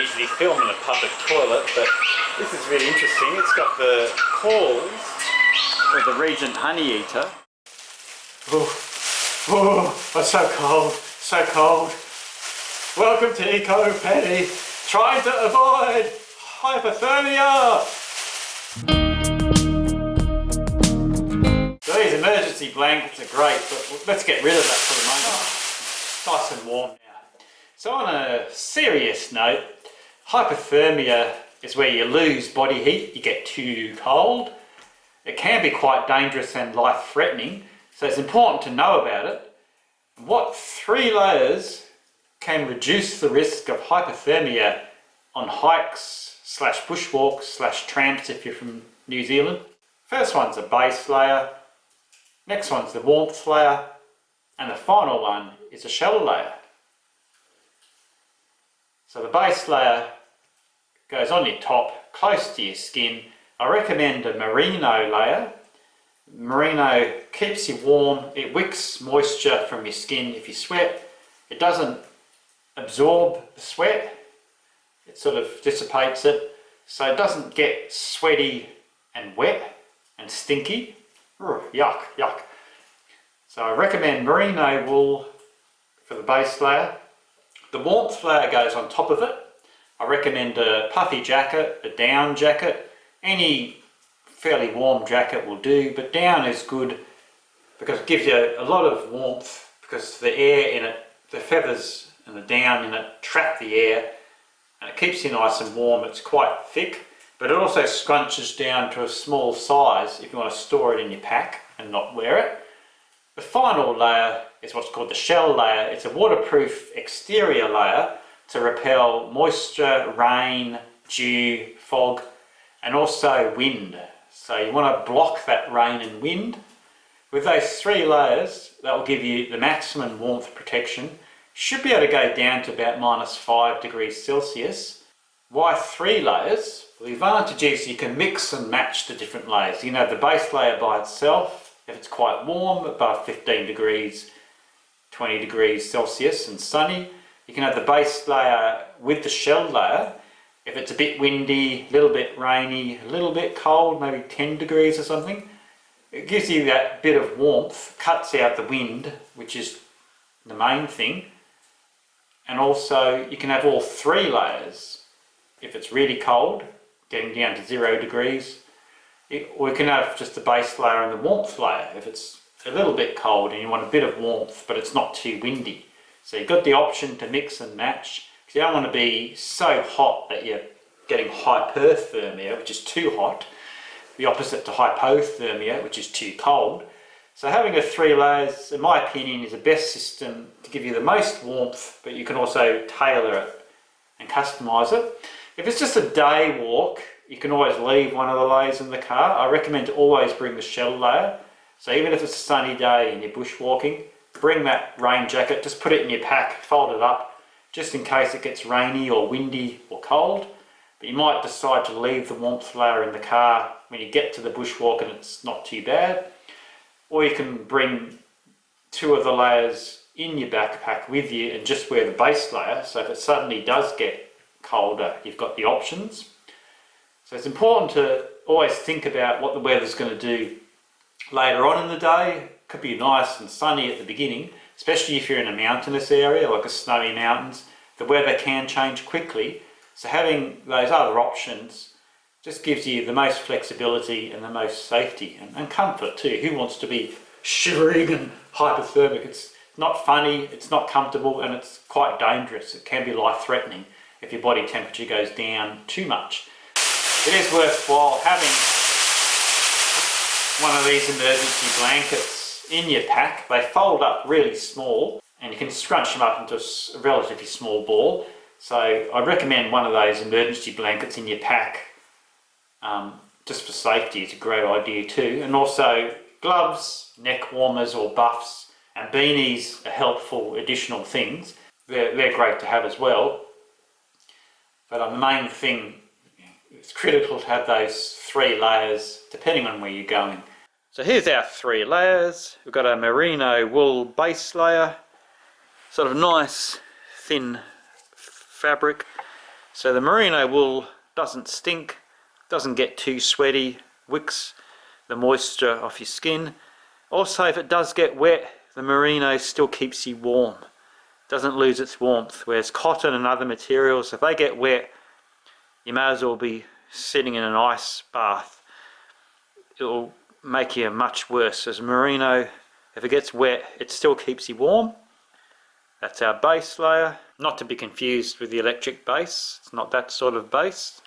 usually film in a public toilet, but this is really interesting. It's got the calls of the Regent Honey Eater. Oh, it's so cold, so cold. Welcome to ecopenny, trying to avoid hypothermia. So these emergency blankets are great, but let's get rid of that for the moment. Nice and warm now. So on a serious note, hypothermia is where you lose body heat, you get too cold. It can be quite dangerous and life-threatening, so it's important to know about it. What 3 layers can reduce the risk of hypothermia on hikes / bushwalks / tramps if you're from New Zealand? First one's a base layer, next one's the warmth layer, and the final one is a shell layer. So the base layer goes on your top, close to your skin. I recommend a merino layer. Merino keeps you warm, it wicks moisture from your skin if you sweat. It doesn't absorb the sweat, it sort of dissipates it, so it doesn't get sweaty and wet and stinky. Yuck, yuck. So I recommend merino wool for the base layer. The warmth layer goes on top of it. I recommend a puffy jacket, a down jacket. Any fairly warm jacket will do, but down is good because it gives you a lot of warmth, because the air in it, the feathers and the down in it trap the air and it keeps you nice and warm. It's quite thick, but it also scrunches down to a small size if you want to store it in your pack and not wear it. The final layer is what's called the shell layer. It's a waterproof exterior layer to repel moisture, rain, dew, fog, and also wind. So you want to block that rain and wind. With those 3 layers, that will give you the maximum warmth protection. Should be able to go down to about -5 degrees Celsius. Why 3 layers? Well, the advantage is you can mix and match the different layers. You can have the base layer by itself, if it's quite warm, above 15 degrees, 20 degrees Celsius and sunny. You can have the base layer with the shell layer. If it's a bit windy, a little bit rainy, a little bit cold, maybe 10 degrees or something, it gives you that bit of warmth, cuts out the wind, which is the main thing. And also you can have all 3 layers. If it's really cold, getting down to 0 degrees, or you can have just the base layer and the warmth layer if it's a little bit cold and you want a bit of warmth but it's not too windy. So you've got the option to mix and match. You don't want to be so hot that you're getting hyperthermia, which is too hot, the opposite to hypothermia, which is too cold. So having a 3 layers, in my opinion, is the best system to give you the most warmth, but you can also tailor it and customise it. If it's just a day walk, you can always leave one of the layers in the car. I recommend to always bring the shell layer. So even if it's a sunny day and you're bushwalking, bring that rain jacket, just put it in your pack, fold it up, just in case it gets rainy or windy or cold. But you might decide to leave the warmth layer in the car when you get to the bushwalk and it's not too bad. Or you can bring 2 of the layers in your backpack with you and just wear the base layer, so if it suddenly does get colder, you've got the options. So it's important to always think about what the weather's going to do later on in the day. It could be nice and sunny at the beginning, especially if you're in a mountainous area like a snowy mountains. The weather can change quickly, so having those other options just gives you the most flexibility and the most safety and comfort too. Who wants to be shivering and hypothermic? It's not funny, it's not comfortable, and it's quite dangerous. It can be life-threatening if your body temperature goes down too much. It is worthwhile having one of these emergency blankets in your pack. They fold up really small and you can scrunch them up into a relatively small ball. So I recommend one of those emergency blankets in your pack, just for safety. It's a great idea too. And also gloves, neck warmers or buffs and beanies are helpful additional things. They're great to have as well. But the main thing, it's critical to have those 3 layers depending on where you're going. So here's our 3 layers. We've got a merino wool base layer, sort of nice thin fabric. So the merino wool doesn't stink, doesn't get too sweaty, wicks the moisture off your skin. Also, if it does get wet, the merino still keeps you warm, doesn't lose its warmth, whereas cotton and other materials, if they get wet, you may as well be sitting in an ice bath. It'll make you much worse. As merino, if it gets wet, it still keeps you warm. That's our base layer, not to be confused with the electric base. It's not that sort of base.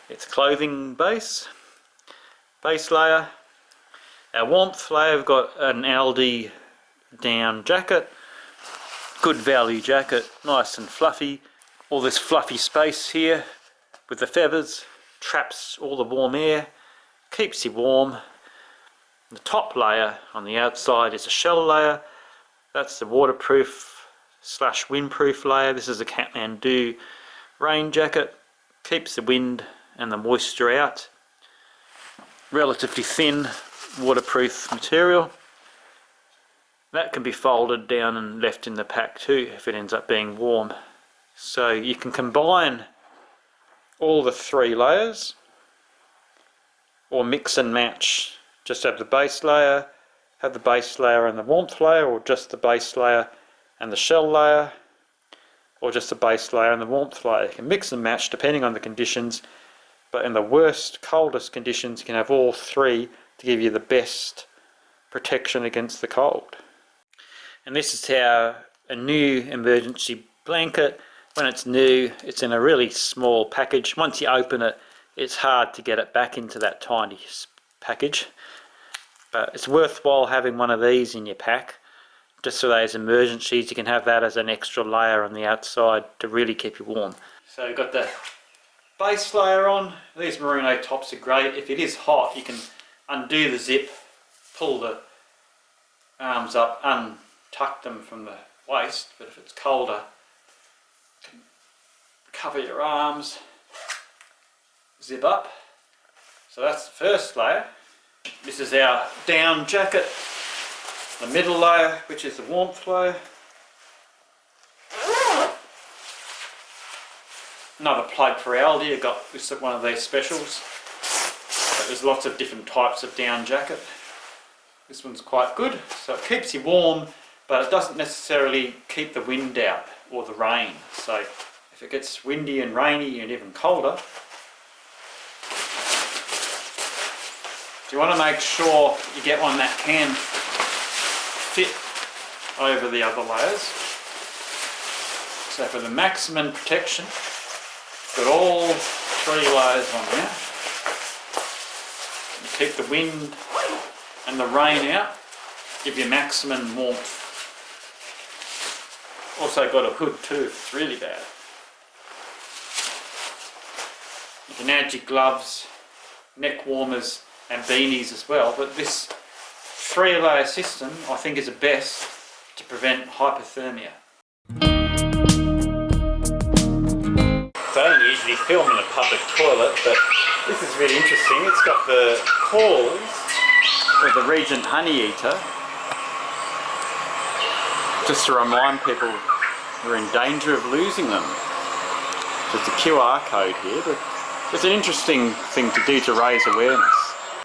It's clothing base. Base layer. Our warmth layer, we've got an Aldi down jacket. Good value jacket, nice and fluffy. All this fluffy space here with the feathers traps all the warm air, keeps you warm. The top layer on the outside is a shell layer. That's the waterproof / windproof layer. This is a Kathmandu rain jacket. Keeps the wind and the moisture out. Relatively thin waterproof material. That can be folded down and left in the pack too if it ends up being warm. So you can combine all the 3 layers or mix and match. Just have the base layer, have the base layer and the warmth layer, or just the base layer and the shell layer, or just the base layer and the warmth layer. You can mix and match depending on the conditions, but in the worst, coldest conditions you can have all 3 to give you the best protection against the cold. And this is how a new emergency blanket, when it's new, it's in a really small package. Once you open it, it's hard to get it back into that tiny package. But it's worthwhile having one of these in your pack, just for those emergencies. You can have that as an extra layer on the outside to really keep you warm. So you've got the base layer on. These merino tops are great. If it is hot, you can undo the zip, pull the arms up, untuck them from the waist. But if it's colder, you can cover your arms, zip up. So that's the first layer. This is our down jacket, the middle layer, which is the warmth layer. Another plug for Aldi. I got this at one of these specials. But there's lots of different types of down jacket. This one's quite good, so it keeps you warm, but it doesn't necessarily keep the wind out or the rain. So if it gets windy and rainy and even colder, you want to make sure you get one that can fit over the other layers. So for the maximum protection, got all 3 layers on there. You keep the wind and the rain out, give you maximum warmth. Also got a hood too if it's really bad. You can add your gloves, neck warmers and beanies as well, but this 3-layer system I think is the best to prevent hypothermia. So I don't usually film in a public toilet, but this is really interesting. It's got the calls of the Regent Honeyeater, just to remind people we're in danger of losing them. There's a QR code here, but it's an interesting thing to do to raise awareness.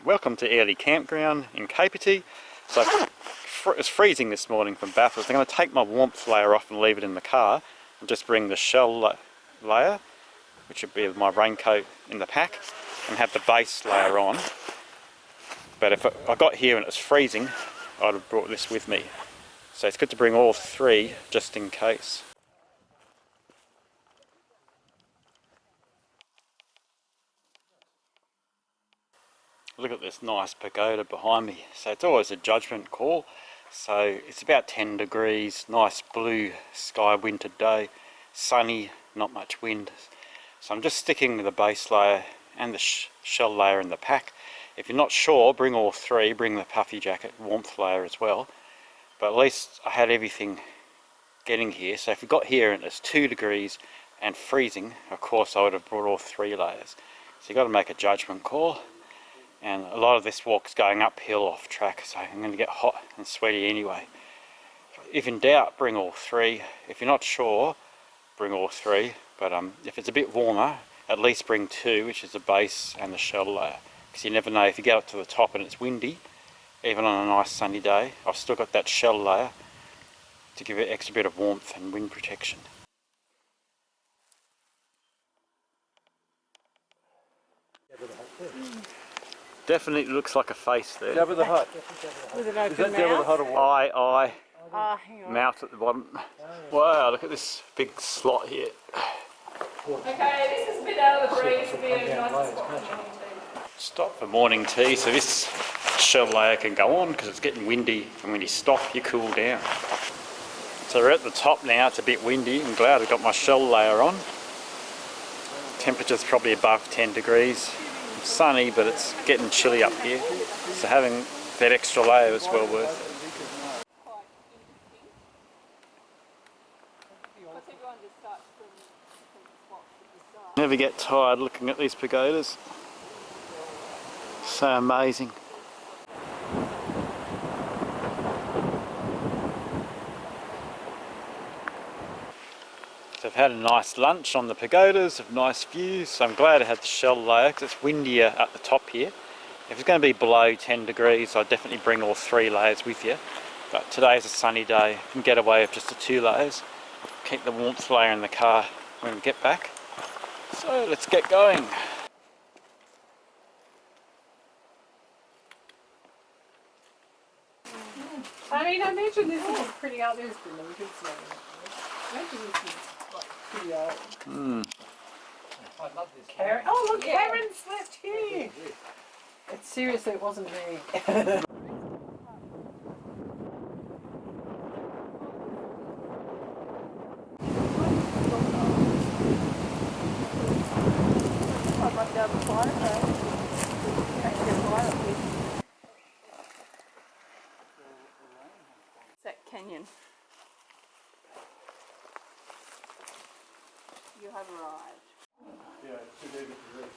Welcome to Airlie Campground in Capertee. So it's freezing this morning from Bathurst. I'm going to take my warmth layer off and leave it in the car and just bring the shell layer, which would be my raincoat, in the pack, and have the base layer on. But if I got here and it was freezing, I'd have brought this with me. So it's good to bring all 3 just in case. Look at this nice pagoda behind me. So it's always a judgment call. So it's about 10 degrees, nice blue sky, winter day, sunny, not much wind. So I'm just sticking with the base layer and the shell layer in the pack. If you're not sure, bring all 3, bring the puffy jacket, warmth layer as well. But at least I had everything getting here. So if we got here and it's 2 degrees and freezing, of course I would have brought all 3 layers. So you've got to make a judgment call. And a lot of this walk's going uphill off track, so I'm going to get hot and sweaty anyway. If in doubt, bring all 3. If you're not sure, bring all three, but if it's a bit warmer, at least bring two, which is the base and the shell layer, because you never know, if you get up to the top and it's windy, even on a nice sunny day, I've still got that shell layer to give it extra bit of warmth and wind protection. Definitely looks like a face there. Jabba the Hutt. With an open Is that mouth? Jabba the Hutt or what? Eye, Oh, hang on. mouth at the bottom. Wow, look at this big slot here. Okay, this is a bit out of the breeze to be a nice spot for morning tea. Stop for morning tea, so this shell layer can go on because it's getting windy, and when you stop you cool down. So we're at the top now, it's a bit windy. I'm glad I've got my shell layer on. Temperature's probably above 10 degrees. It's sunny, but it's getting chilly up here, so having that extra layer is well worth it. Never get tired looking at these pagodas. So amazing. So I've had a nice lunch on the pagodas, of nice views, so I'm glad I had the shell layer because it's windier at the top here. If it's going to be below 10 degrees, I'd definitely bring all three layers with you. But today's a sunny day, you can get away with just the two layers. Keep the warmth layer in the car when we get back. So let's get going. I mean, I imagine this is pretty old. There's been a good smell. I imagine this is like pretty old. I love this. Karen. Oh, look, Karen slept here. It seriously, it wasn't me. That canyon. You have arrived. Yeah, it's too big for this.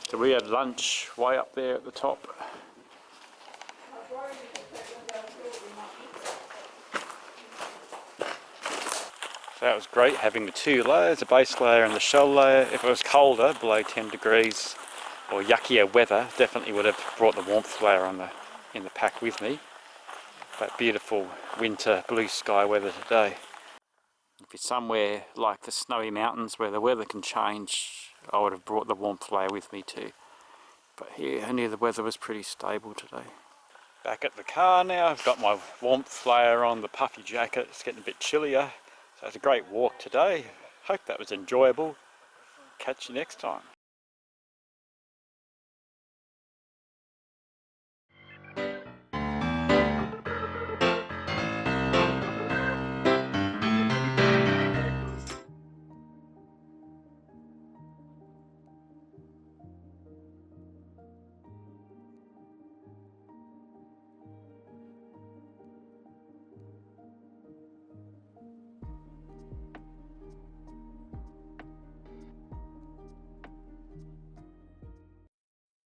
So we had lunch way up there at the top. So that was great having the two layers, the base layer and the shell layer. If it was colder, below 10 degrees or yuckier weather, definitely would have brought the warmth layer on in the pack with me. But beautiful winter blue sky weather today. If you're somewhere like the snowy mountains where the weather can change, I would have brought the warmth layer with me too. But here I knew the weather was pretty stable today. Back at the car now, I've got my warmth layer on, the puffy jacket, it's getting a bit chillier. So it's a great walk today. Hope that was enjoyable. Catch you next time.